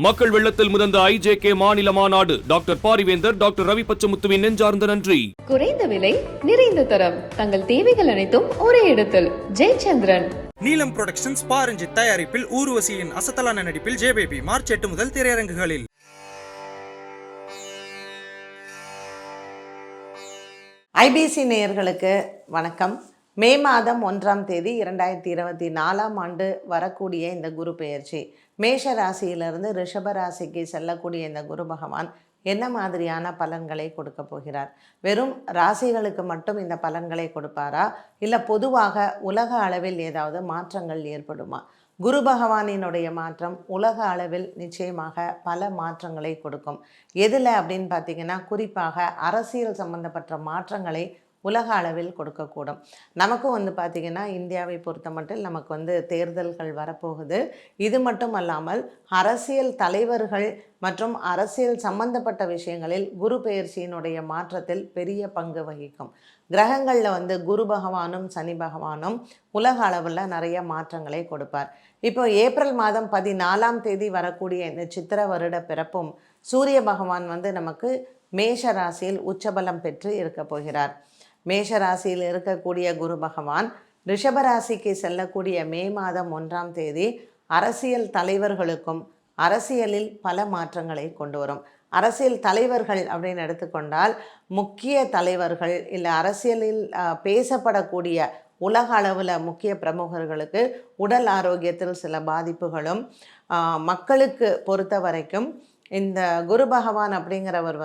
மக்கள் வெள்ளத்தில் முதந்த ஐஜேகே மாநில மாநாடு டாக்டர் பாரிவேந்தர், டாக்டர் ரவி பச்சமுத்துவின் நெஞ்சார்ந்த நன்றி. குறைந்த விலை, நிறைந்த தரம், தங்கள் தேவைகள் அனைத்தும் ஒரே இடத்தில். ஜெயச்சந்திரன். நீலம் புரொடக்ஷன்ஸ் பாரஞ்சித் தயாரிப்பில் ஊர்வசியின் அசத்தலான நடிப்பில் ஜேபேபி மார்ச் 8 முதல் திரையரங்குகளில். ஐபிசி நேயர்களுக்கு வணக்கம். மே மாதம் 1ஆம் தேதி 2024ஆம் ஆண்டு வரக்கூடிய இந்த குரு பெயர்ச்சி மேஷ ராசியிலிருந்து ரிஷப ராசிக்கு செல்லக்கூடிய இந்த குரு பகவான் என்ன மாதிரியான பலன்களை கொடுக்க போகிறார்? வெறும் ராசிகளுக்கு மட்டும் இந்த பலன்களை கொடுப்பாரா, இல்லை பொதுவாக உலக அளவில் ஏதாவது மாற்றங்கள் ஏற்படுமா? குரு பகவானினுடைய மாற்றம் உலக அளவில் நிச்சயமாக பல மாற்றங்களை கொடுக்கும். எதில் அப்படின்னு பார்த்தீங்கன்னா, குறிப்பாக அரசியல் சம்பந்தப்பட்ட மாற்றங்களை உலக அளவில் கொடுக்கக்கூடும். நமக்கும் பார்த்திங்கன்னா, இந்தியாவை பொறுத்த மட்டும் நமக்கு தேர்தல்கள் வரப்போகுது. இது மட்டும் அல்லாமல் அரசியல் தலைவர்கள் மற்றும் அரசியல் சம்பந்தப்பட்ட விஷயங்களில் குரு பெயர்ச்சியினுடைய மாற்றத்தில் பெரிய பங்கு வகிக்கும். கிரகங்களில் குரு பகவானும் சனி பகவானும் உலக அளவில் நிறைய மாற்றங்களை கொடுப்பார். இப்போ ஏப்ரல் மாதம் 14ஆம் தேதி வரக்கூடிய இந்த சித்திர வருட பிறப்பும் சூரிய பகவான் நமக்கு மேஷ ராசியில் உச்சபலம் பெற்று இருக்க போகிறார். மேஷ ராசியில் இருக்கக்கூடிய குரு பகவான் ரிஷபராசிக்கு செல்லக்கூடிய மே மாதம் 1ஆம் தேதி அரசியல் தலைவர்களுக்கும் அரசியலில் பல மாற்றங்களை கொண்டு வரும். அரசியல் தலைவர்கள் அப்படின்னு எடுத்துக்கொண்டால் முக்கிய தலைவர்கள், இல்லை அரசியலில் பேசப்படக்கூடிய உலக அளவில் முக்கிய பிரமுகர்களுக்கு உடல் ஆரோக்கியத்தில் சில பாதிப்புகளும், மக்களுக்கு பொறுத்த வரைக்கும் இந்த குரு பகவான் அப்படிங்கிறவர்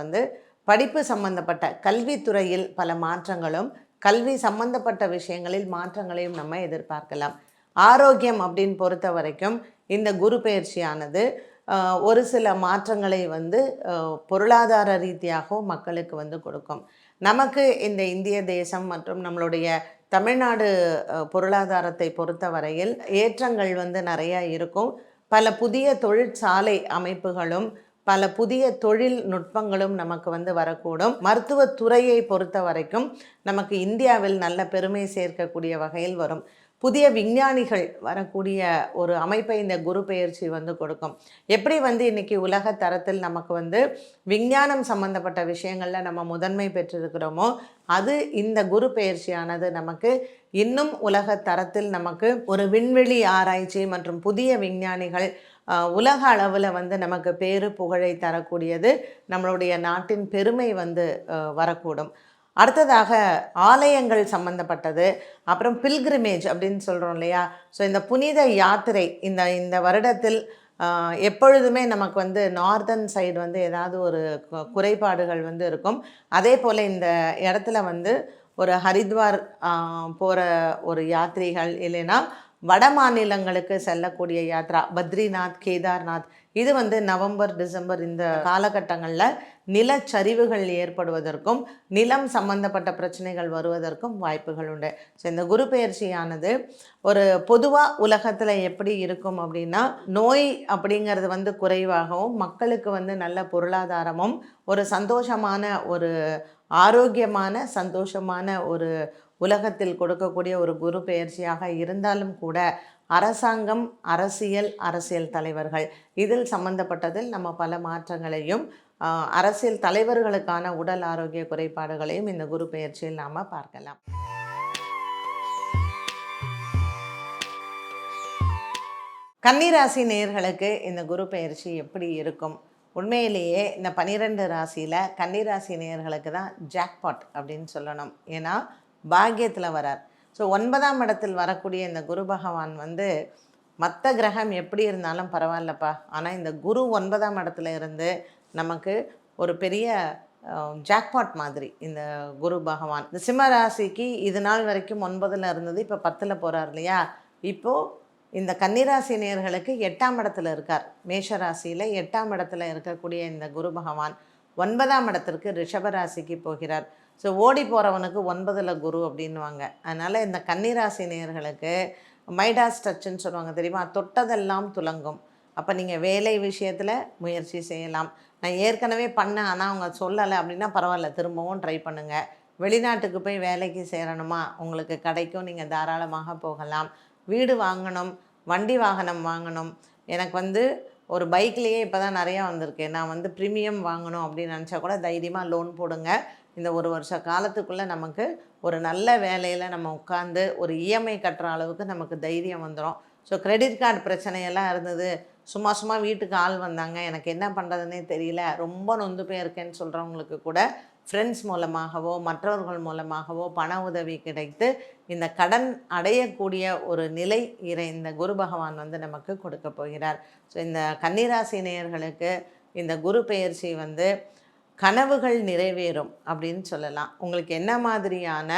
படிப்பு சம்பந்தப்பட்ட கல்வித்துறையில் பல மாற்றங்களும், கல்வி சம்பந்தப்பட்ட விஷயங்களில் மாற்றங்களையும் நம்ம எதிர்பார்க்கலாம். ஆரோக்கியம் அப்படின்னு பொறுத்த வரைக்கும் இந்த குரு பெயர்ச்சியானது ஒரு சில மாற்றங்களை பொருளாதார ரீதியாகவும் மக்களுக்கு கொடுக்கும். நமக்கு இந்த இந்திய தேசம் மற்றும் நம்மளுடைய தமிழ்நாடு பொருளாதாரத்தை பொறுத்த வரையில் ஏற்றங்கள் நிறையா இருக்கும். பல புதிய தொழிற்சாலை அமைப்புகளும் பல புதிய தொழில் நுட்பங்களும் நமக்கு வரக்கூடும். மருத்துவத்துறையை பொறுத்த வரைக்கும் நமக்கு இந்தியாவில் நல்ல பெருமை சேர்க்கக்கூடிய வகையில் வரும். புதிய விஞ்ஞானிகள் வரக்கூடிய ஒரு அமைப்பை இந்த குரு பெயர்ச்சி கொடுக்கும். எப்படி இன்றைக்கி உலக தரத்தில் நமக்கு விஞ்ஞானம் சம்பந்தப்பட்ட விஷயங்களில் நம்ம முதன்மை பெற்றிருக்கிறோமோ, அது இந்த குரு பெயர்ச்சியானது நமக்கு இன்னும் உலக தரத்தில் நமக்கு ஒரு விண்வெளி ஆராய்ச்சி மற்றும் புதிய விஞ்ஞானிகள் உலக அளவில் நமக்கு பேரு புகழை தரக்கூடியது, நம்மளுடைய நாட்டின் பெருமை வரக்கூடும். அடுத்ததாக ஆலயங்கள் சம்பந்தப்பட்டது, அப்புறம் பில்கிரிமேஜ் அப்படின்னு சொல்கிறோம் இல்லையா? ஸோ இந்த புனித யாத்திரை இந்த வருடத்தில் எப்பொழுதுமே நமக்கு நார்தன் சைடு ஏதாவது ஒரு குறைபாடுகள் இருக்கும். அதே போல் இந்த இடத்துல ஒரு ஹரித்வார் போகிற ஒரு யாத்திரைகள், இல்லைன்னா வட மாநிலங்களுக்கு செல்லக்கூடிய யாத்ரா பத்ரிநாத், கேதார்நாத், இது நவம்பர் டிசம்பர் இந்த காலகட்டங்களில் நிலச்சரிவுகள் ஏற்படுவதற்கும் நிலம் சம்பந்தப்பட்ட பிரச்சனைகள் வருவதற்கும் வாய்ப்புகள் உண்டு. ஸோ இந்த குரு பெயர்ச்சியானது ஒரு பொதுவாக உலகத்தில் எப்படி இருக்கும் அப்படின்னா, நோய் அப்படிங்கிறது குறைவாகவும் மக்களுக்கு நல்ல பொருளாதாரமும் ஒரு சந்தோஷமான ஒரு ஆரோக்கியமான சந்தோஷமான ஒரு உலகத்தில் கொடுக்கக்கூடிய ஒரு குரு பெயர்ச்சியாக இருந்தாலும் கூட, அரசாங்கம், அரசியல் தலைவர்கள் இதில் சம்பந்தப்பட்டதில் நம்ம பல மாற்றங்களையும் அரசியல் தலைவர்களுக்கான உடல் ஆரோக்கிய குறைபாடுகளையும் இந்த குரு பெயர்ச்சியில் நாம் பார்க்கலாம். கன்னிராசி நேயர்களுக்கு இந்த குரு பெயர்ச்சி எப்படி இருக்கும்? உண்மையிலேயே இந்த 12 ராசியில் கன்னிராசி நேயர்களுக்கு தான் ஜாக்பாட் அப்படின்னு சொல்லணும். ஏன்னா பாக்கியத்தில் வரார். ஸோ 9ஆம் இடத்தில் வரக்கூடிய இந்த குரு பகவான் மற்ற கிரகம் எப்படி இருந்தாலும் பரவாயில்லப்பா, ஆனால் இந்த குரு 9ஆம் இடத்துல இருந்து நமக்கு ஒரு பெரிய ஜாக்பாட் மாதிரி இந்த குரு பகவான். இந்த சிம்ம ராசிக்கு இது நாள் வரைக்கும் 9ல் இருந்தது, இப்போ 10ல் போகிறார் இல்லையா? இப்போது இந்த கன்னிராசி நேயர்களுக்கு 8ஆம் இடத்துல இருக்கார். மேஷ ராசியில் 8ஆம் இடத்துல இருக்கக்கூடிய இந்த குரு பகவான் 9ஆம் இடத்திற்கு ரிஷபராசிக்கு போகிறார். ஸோ ஓடி போகிறவனுக்கு 9ல் குரு அப்படின்வாங்க. அதனால் இந்த கன்னிராசி நேயர்களுக்கு மைடாஸ் டச்சுன்னு சொல்லுவாங்க தெரியுமா? தொட்டதெல்லாம் துலங்கும். அப்போ நீங்கள் வேலை விஷயத்தில் முயற்சி செய்யலாம். நான் ஏற்கனவே பண்ணேன், ஆனால் அவங்க சொல்லலை அப்படின்னா பரவாயில்ல, திரும்பவும் ட்ரை பண்ணுங்கள். வெளிநாட்டுக்கு போய் வேலைக்கு சேரணுமா, உங்களுக்கு கிடைக்கும், நீங்கள் தாராளமாக போகலாம். வீடு வாங்கணும், வண்டி வாகனம் வாங்கணும், எனக்கு ஒரு பைக்லேயே இப்போ தான் நிறையா வந்திருக்கு. நான் வந்து ப்ரீமியம் வாங்கணும் அப்படின்னு நினச்சா கூட தைரியமாக லோன் போடுங்க. இந்த ஒரு வருஷ காலத்துக்குள்ளே நமக்கு ஒரு நல்ல வேலையில் நம்ம உட்காந்து ஒரு இஎம்ஐ கட்டுற அளவுக்கு நமக்கு தைரியம் வந்துடும். ஸோ கிரெடிட் கார்டு பிரச்சனையெல்லாம் இருந்தது, சும்மா வீட்டுக்கு ஆள் வந்தாங்க, எனக்கு என்ன பண்ணுறதுனே தெரியல, ரொம்ப நொந்து போயிருக்கேன்னு சொல்கிறவங்களுக்கு கூட ஃப்ரெண்ட்ஸ் மூலமாகவோ மற்றவர்கள் மூலமாகவோ பண உதவி கிடைத்து இந்த கடன் அடையக்கூடிய ஒரு நிலை இந்த குரு பகவான் வந்து நமக்கு கொடுக்க போகிறார். ஸோ இந்த கன்னிராசி நேயர்களுக்கு இந்த குரு பெயர்ச்சி வந்து கனவுகள் நிறைவேறும் அப்படின்னு சொல்லலாம். உங்களுக்கு என்ன மாதிரியான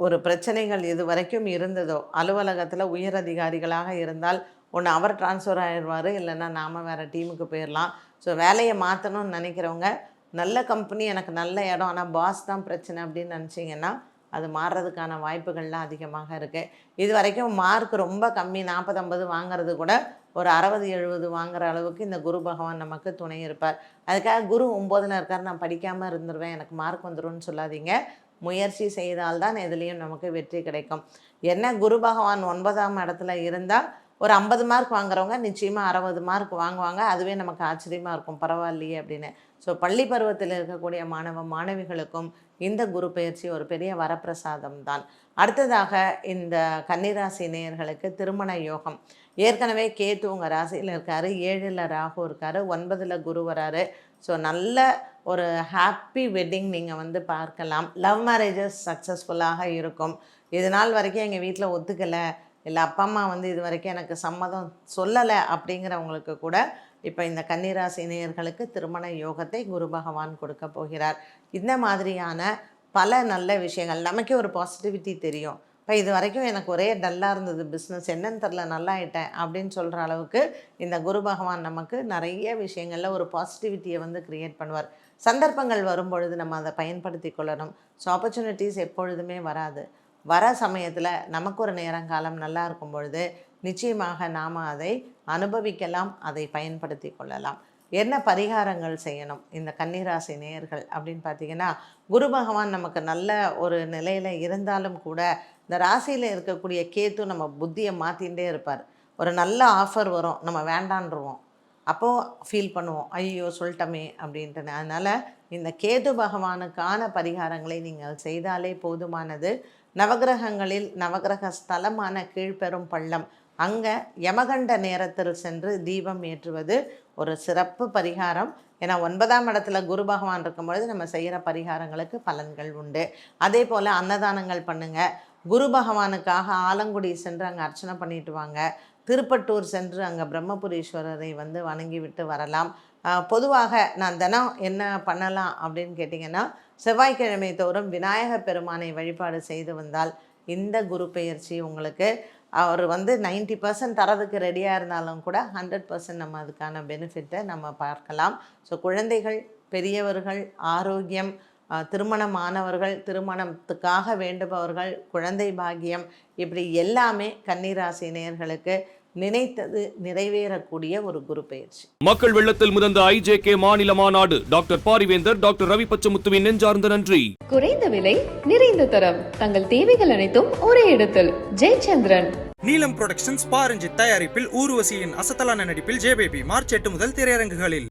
ஒரு பிரச்சனைகள் இது வரைக்கும் இருந்ததோ, அலுவலகத்தில் உயர் அதிகாரிகளாக இருந்தால் ஒன்று அவர் ட்ரான்ஸ்ஃபர் ஆகிடுவார், இல்லைன்னா நாம் வேறு டீமுக்கு போயிடலாம். ஸோ வேலையை மாற்றணும்னு நினைக்கிறவங்க, நல்ல கம்பெனி, எனக்கு நல்ல இடம், ஆனால் பாஸ் தான் பிரச்சனை அப்படின்னு நினச்சிங்கன்னா அது மாறுறதுக்கான வாய்ப்புகள்லாம் அதிகமாக இருக்குது. இது வரைக்கும் மார்க் ரொம்ப கம்மி, 40-50 வாங்கிறது கூட ஒரு 60-70 வாங்குற அளவுக்கு இந்த குரு பகவான் நமக்கு துணை இருப்பார். அதுக்காக குரு 9ல் இருக்கார், நான் படிக்காமல் இருந்துருவேன், எனக்கு மார்க் வந்துடும்னு சொல்லாதீங்க. முயற்சி செய்தால்தான் எதுலேயும் நமக்கு வெற்றி கிடைக்கும். என்ன குரு பகவான் 9ஆம் இடத்துல இருந்தால் ஒரு 50 மார்க் வாங்குறவங்க நிச்சயமாக 60 மார்க் வாங்குவாங்க. அதுவே நமக்கு ஆச்சரியமாக இருக்கும், பரவாயில்லையே அப்படின்னு. ஸோ பள்ளி பருவத்தில் இருக்கக்கூடிய மாணவ மாணவிகளுக்கும் இந்த குரு பயிற்சி ஒரு பெரிய வரப்பிரசாதம் தான். அடுத்ததாக இந்த கன்னிராசி நேயர்களுக்கு திருமண யோகம். ஏற்கனவே கேத்து உங்கள் ராசியில் இருக்கார், 7ல் ராகு இருக்கார், 9ல் குரு வராரு. ஸோ நல்ல ஒரு ஹாப்பி வெட்டிங் நீங்கள் வந்து பார்க்கலாம். லவ் மேரேஜஸ் சக்ஸஸ்ஃபுல்லாக இருக்கும். இது நாள் வரைக்கும் எங்கள் வீட்டில் ஒத்துக்கலை, இல்லை அப்பா அம்மா வந்து இது வரைக்கும் எனக்கு சம்மதம் சொல்லலை அப்படிங்கிறவங்களுக்கு கூட இப்போ இந்த கன்னிராசி நேயர்களுக்கு திருமண யோகத்தை குரு பகவான் கொடுக்க போகிறார். இந்த மாதிரியான பல நல்ல விஷயங்கள், நமக்கே ஒரு பாசிட்டிவிட்டி தெரியும். இப்போ இது வரைக்கும் எனக்கு ஒரே டல்லாக இருந்தது பிஸ்னஸ், என்னன்னு தெரில, நல்லா ஆயிட்டேன் அப்படின்னு சொல்கிற அளவுக்கு இந்த குரு பகவான் நமக்கு நிறைய விஷயங்களில் ஒரு பாசிட்டிவிட்டியை வந்து க்ரியேட் பண்ணுவார். சந்தர்ப்பங்கள் வரும்பொழுது நம்ம அதை பயன்படுத்தி கொள்ளணும். ஸோ ஆப்பர்ச்சுனிட்டிஸ் எப்பொழுதுமே வராது. வர சமயத்தில் நமக்கு ஒரு நேரங்காலம் நல்லா இருக்கும் பொழுது நிச்சயமாக நாம் அதை அனுபவிக்கலாம், அதை பயன்படுத்தி கொள்ளலாம். என்ன பரிகாரங்கள் செய்யணும் இந்த கன்னிராசி நேயர்கள் அப்படின்னு பார்த்தீங்கன்னா, குரு பகவான் நமக்கு நல்ல ஒரு நிலையில் இருந்தாலும் கூட இந்த ராசியில் இருக்கக்கூடிய கேத்து நம்ம புத்தியை மாற்றிகிட்டே இருப்பார். ஒரு நல்ல ஆஃபர் வரும், நம்ம வேண்டான்றுவோம், அப்போது ஃபீல் பண்ணுவோம், ஐயோ சொல்லிட்டோமே அப்படின்ட்டு. அதனால் இந்த கேது பகவானுக்கான பரிகாரங்களை நீங்கள் செய்தாலே போதுமானது. நவகிரகங்களில் நவகிரக ஸ்தலமான கீழ்பெரும் பள்ளம், அங்கே யமகண்ட நேரத்தில் சென்று தீபம் ஏற்றுவது ஒரு சிறப்பு பரிகாரம். ஏன்னா 9ஆம் இடத்துல குரு பகவான் இருக்கும்பொழுது நம்ம செய்கிற பரிகாரங்களுக்கு பலன்கள் உண்டு. அதே போல் அன்னதானங்கள் பண்ணுங்கள். குரு பகவானுக்காக ஆலங்குடி சென்று அங்கே அர்ச்சனை பண்ணிட்டு வாங்க. திருப்பட்டூர் சென்று அங்கே பிரம்மபுரீஸ்வரரை வந்து வணங்கி விட்டு வரலாம். பொதுவாக நான் தினம் என்ன பண்ணலாம் அப்படின்னு கேட்டிங்கன்னா, செவ்வாய்க்கிழமை தோறும் விநாயக பெருமானை வழிபாடு செய்து வந்தால் இந்த குரு பெயர்ச்சி உங்களுக்கு அவர் வந்து 90% தரதுக்கு ரெடியாக இருந்தாலும் கூட 100% நம்ம அதுக்கான பெனிஃபிட்டை நம்ம பார்க்கலாம். ஸோ குழந்தைகள், பெரியவர்கள், ஆரோக்கியம், திருமணமானவர்கள், திருமணத்துக்காக வேண்டுபவர்கள், குழந்தை பாக்கியம், இப்படி எல்லாமே கன்னிராசி நேயர்களுக்கு நினைத்தது நிறைவேறக்கூடிய ஒரு குரு பெயர்ச்சி. மக்கள் வெள்ளத்தில் முதந்த IJK மாநில மாநாடு. டாக்டர் பாரிவேந்தர், டாக்டர் ரவி பச்சமுத்துவின் நெஞ்சார்ந்த நன்றி. குறைந்த விலை, நிறைந்த தரம், தங்கள் தேவைகள் அனைத்தும் ஒரே இடத்தில். ஜெயச்சந்திரன். நீலம் புரொடக்ஷன்ஸ், பா ரஞ்சித் தயாரிப்பில் ஊர்வசியின் அசத்தலான நடிப்பில் ஜேபேபி மார்ச் 8 முதல் திரையரங்குகளில்.